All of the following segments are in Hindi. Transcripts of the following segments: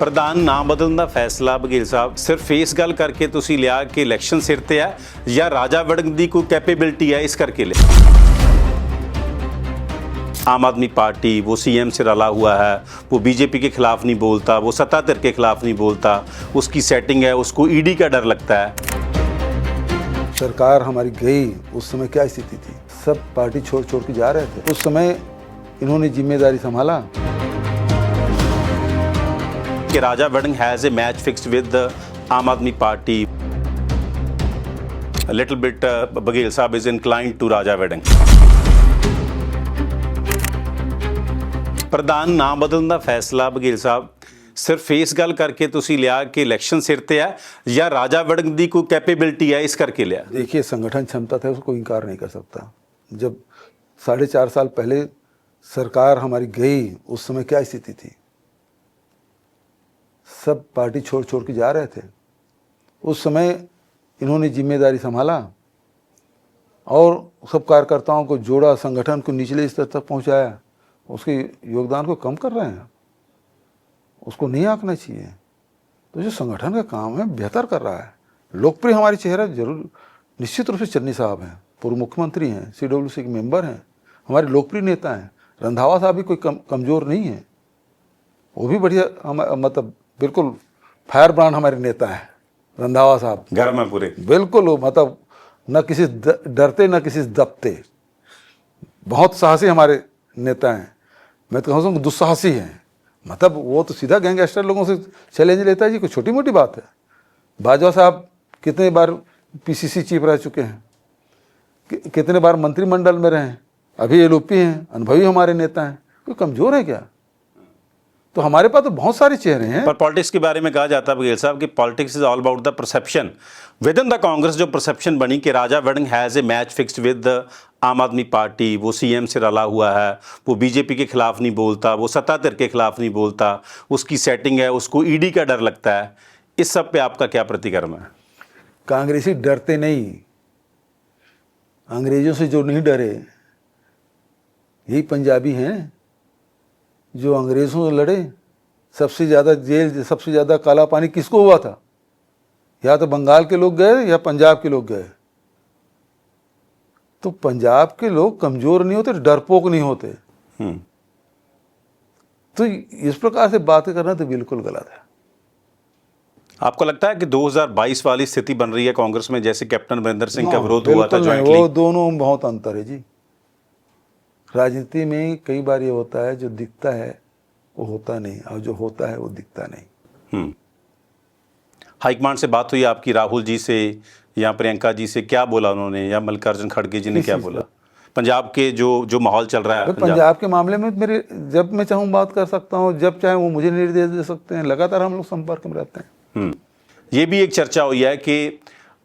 ਪ੍ਰਧਾਨ ਨਾ ਬਦਲਣ ਦਾ ਫੈਸਲਾ ਬਘੇਲ ਸਾਹਿਬ ਸਿਰਫ ਇਸ ਗੱਲ ਕਰਕੇ ਤੁਸੀਂ ਲਿਆ ਕਿ ਇਲੈਕਸ਼ਨ ਸਿਰ ਤੇ ਹੈ ਜਾਂ ਰਾਜਾ ਵੜਨ ਦੀ ਕੋਈ कैपेबिलिटी है इस करके लिया। आम आदमी पार्टी वो सीएम से रला हुआ है, वो बीजेपी के खिलाफ नहीं बोलता, वो सत्ताधार के खिलाफ नहीं बोलता, उसकी सेटिंग है, उसको ईडी का डर लगता है। सरकार हमारी गई उस समय क्या स्थिति थी, सब पार्टी छोड़ छोड़ के जा रहे थे। उस समय इन्होंने जिम्मेदारी संभाला कि Raja Warring has a match fixed with Aam Aadmi Party. A little bit Baghel साहब is inclined to राजा वड़िंग। ਪ੍ਰਧਾਨ ਨਾ ਬਦਲਣ ਦਾ ਫੈਸਲਾ ਬਘੇਲ ਸਾਹਿਬ ਸਿਰਫ ਇਸ ਗੱਲ ਕਰਕੇ ਤੁਸੀਂ ਲਿਆ ਕਿ ਇਲੈਕਸ਼ਨ ਸਿਰ ਤੇ ਹੈ ਜਾਂ ਰਾਜਾ वड़िंग ਦੀ ਕੋਈ कैपेबिलिटी है इस करके लिया। देखिए, संगठन क्षमता था उसको इनकार नहीं कर सकता। जब 4.5 साल पहले सरकार हमारी गई उस समय क्या स्थिति थी, सब पार्टी छोड़ छोड़ के जा रहे थे। उस समय इन्होंने जिम्मेदारी संभाला और सब कार्यकर्ताओं को जोड़ा, संगठन को निचले स्तर तक पहुंचाया। उसके योगदान को कम कर रहे हैं, उसको नहीं आंकना चाहिए। तो जो संगठन का काम है बेहतर कर रहा है। लोकप्रिय हमारे चेहरा जरूर निश्चित रूप से चन्नी साहब हैं, पूर्व मुख्यमंत्री हैं, CWC के मेंबर हैं, हमारे लोकप्रिय नेता हैं। रंधावा साहब भी कोई कमज़ोर नहीं है, वो भी बढ़िया मतलब बिल्कुल फायर ब्रांड हमारे नेता हैं। रंधावा साहब घर में पूरे बिल्कुल मतलब न किसी डरते न किसी से दबते, बहुत साहसी हमारे नेता हैं। मैं तो कहूँ दुस्साहसी हैं, मतलब वो तो सीधा गैंगस्टर लोगों से चैलेंज लेता है जी, कोई छोटी मोटी बात है। बाजवा साहब कितने बार PCC चीफ रह चुके हैं, कितने बार मंत्रिमंडल में रहे हैं, अभी LOP हैं, अनुभवी हमारे नेता हैं। कोई कमज़ोर है क्या? तो हमारे पास तो बहुत सारे चेहरे हैं। पर पॉलिटिक्स के बारे में कहा जाता है बघेल साहब कि politics is all about the perception. Within the द कांग्रेस जो परसेप्शन बनी कि Raja Warring has a match fixed with Aam Aadmi party, वो सीएम से रला हुआ है, वो बीजेपी के खिलाफ नहीं बोलता, वो सत्ताधार के खिलाफ नहीं बोलता, उसकी सेटिंग है, उसको ईडी का डर लगता है। इस सब पे आपका क्या प्रतिक्रम है? कांग्रेसी डरते नहीं, अंग्रेजों से जो नहीं डरे यही पंजाबी हैं जो अंग्रेज़ों से लड़े। सबसे ज़्यादा जेल, सबसे ज़्यादा काला पानी किसको हुआ था? या तो बंगाल के लोग गए या पंजाब के लोग गए। तो पंजाब के लोग कमज़ोर नहीं होते, डरपोक नहीं होते। तो इस प्रकार से बातें करना तो बिल्कुल गलत है। आपको लगता है कि 2022 वाली स्थिति बन रही है कांग्रेस में, जैसे कैप्टन अमरिंदर सिंह का विरोध हुआ था जॉइंटली? वो दोनों में बहुत अंतर है जी। राजनीति में कई बार ये होता है जो दिखता है वो होता नहीं, और जो होता है वो दिखता नहीं। हाईकमान से बात हुई आपकी राहुल जी से या प्रियंका जी से, क्या बोला उन्होंने, या मल्लिकार्जुन खड़गे जी ने क्या बोला? पंजाब के जो माहौल चल रहा है पंजाब के मामले में मेरे, जब मैं चाहूँ बात कर सकता हूँ, जब चाहे वो मुझे निर्देश दे सकते हैं। लगातार हम लोग संपर्क में रहते हैं। ये भी एक चर्चा हुई है कि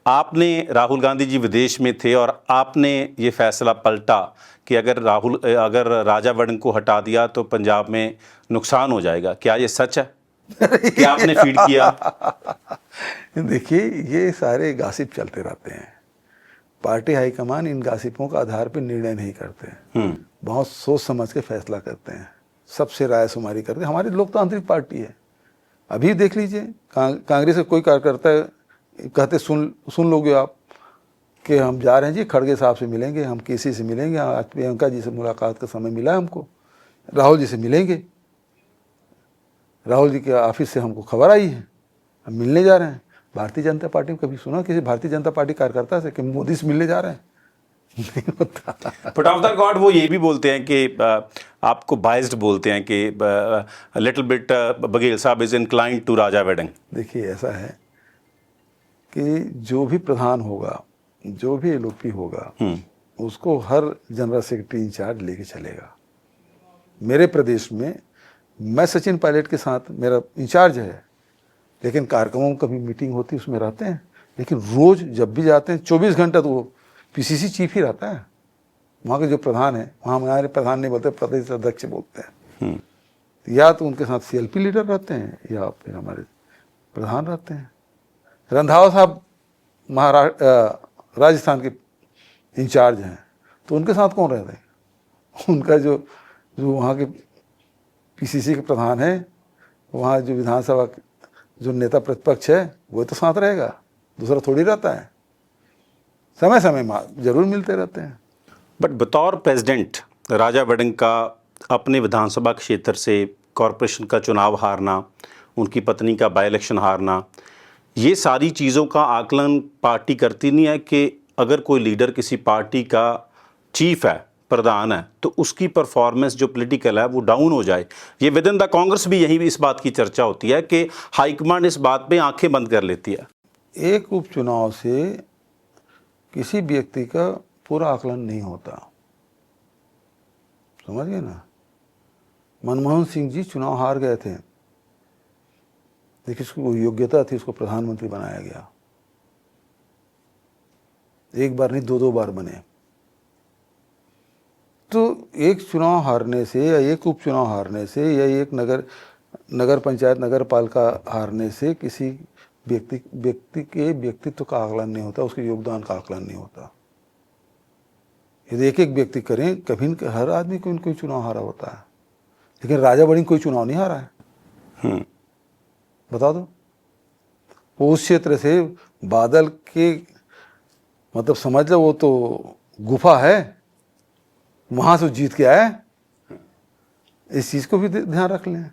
आपने, राहुल गांधी जी विदेश में थे और आपने ये फैसला पलटा कि अगर राजा वड़िंग को हटा दिया तो पंजाब में नुकसान हो जाएगा। क्या ये सच है कि आपने फीड किया? देखिए, ये सारे गासिप चलते रहते हैं। पार्टी हाईकमान इन गासिपों का आधार पर निर्णय नहीं करते, बहुत सोच समझ के फैसला करते हैं, सबसे राय शुमारी करते हैं। हमारी लोकतांत्रिक पार्टी है। अभी देख लीजिए, कांग्रेस का कोई कार्यकर्ता कहते सुन लोगे आप कि हम जा रहे हैं जी, खड़गे साहब से मिलेंगे, हम किसी से मिलेंगे, आज प्रियंका जी से मुलाकात का समय मिला है हमको, राहुल जी से मिलेंगे, राहुल जी के ऑफिस से हमको खबर आई है, हम मिलने जा रहे हैं। भारतीय जनता पार्टी में कभी सुना किसी भारतीय जनता पार्टी कार्यकर्ता से कि मोदी से मिलने जा रहे हैं? नहीं होता। बट ऑफ द गॉड वो ये भी बोलते हैं कि आपको बाइज्ड बोलते हैं कि लिटिल बिट बघेल साहब इज इंक्लाइंड टू राजा वड़िंग। देखिए, ऐसा है कि जो भी प्रधान होगा, जो भी LOP होगा, उसको हर जनरल सेक्रेटरी इंचार्ज लेके चलेगा। मेरे प्रदेश में मैं सचिन पायलट के साथ, मेरा इंचार्ज है, लेकिन कार्यक्रमों कभी मीटिंग होती है उसमें रहते हैं, लेकिन रोज़ जब भी जाते हैं 24 घंटा तो वो PCC चीफ ही रहता है। वहाँ के जो प्रधान है, वहाँ हमारे प्रधान नहीं बोलते, प्रदेश अध्यक्ष बोलते हैं। या तो उनके साथ CLP लीडर रहते हैं या फिर हमारे प्रधान रहते हैं। रंधावा साहब राजस्थान के इंचार्ज हैं, तो उनके साथ कौन रहते हैं? उनका जो वहाँ के PCC के प्रधान हैं वहाँ जो विधानसभा जो नेता प्रतिपक्ष है वो तो साथ रहेगा, दूसरा थोड़ी रहता है। समय समय जरूर मिलते रहते हैं। बट बतौर प्रेसिडेंट राजा वड़िंग का अपने विधानसभा क्षेत्र से कॉरपोरेशन का चुनाव हारना, उनकी पत्नी का बाई इलेक्शन हारना, ये सारी चीज़ों का आकलन पार्टी करती नहीं है कि अगर कोई लीडर किसी पार्टी का चीफ है, प्रधान है, तो उसकी परफॉर्मेंस जो पॉलिटिकल है वो डाउन हो जाए। ये विद इन द कांग्रेस भी यही इस बात की चर्चा होती है कि हाईकमांड इस बात पे आंखें बंद कर लेती है। एक उपचुनाव से किसी व्यक्ति का पूरा आकलन नहीं होता, समझ गए ना। मनमोहन सिंह जी चुनाव हार गए थे, देखिए उसको योग्यता थी, उसको प्रधानमंत्री बनाया गया। एक बार नहीं, दो बार बने। तो एक चुनाव हारने से या एक उपचुनाव हारने से या एक नगर पंचायत नगर पालिका हारने से किसी व्यक्ति के व्यक्तित्व का आकलन नहीं होता, उसके योगदान का आकलन नहीं होता। यदि एक एक व्यक्ति करें, कभी हर आदमी कोई न कोई चुनाव हारा होता है, लेकिन राजा वड़िंग कोई चुनाव नहीं हारा है। बता दो। वो उस क्षेत्र से बादल के मतलब समझ लो, वो तो गुफा है, वहां से जीत के आए। इस चीज को भी ध्यान रख लें।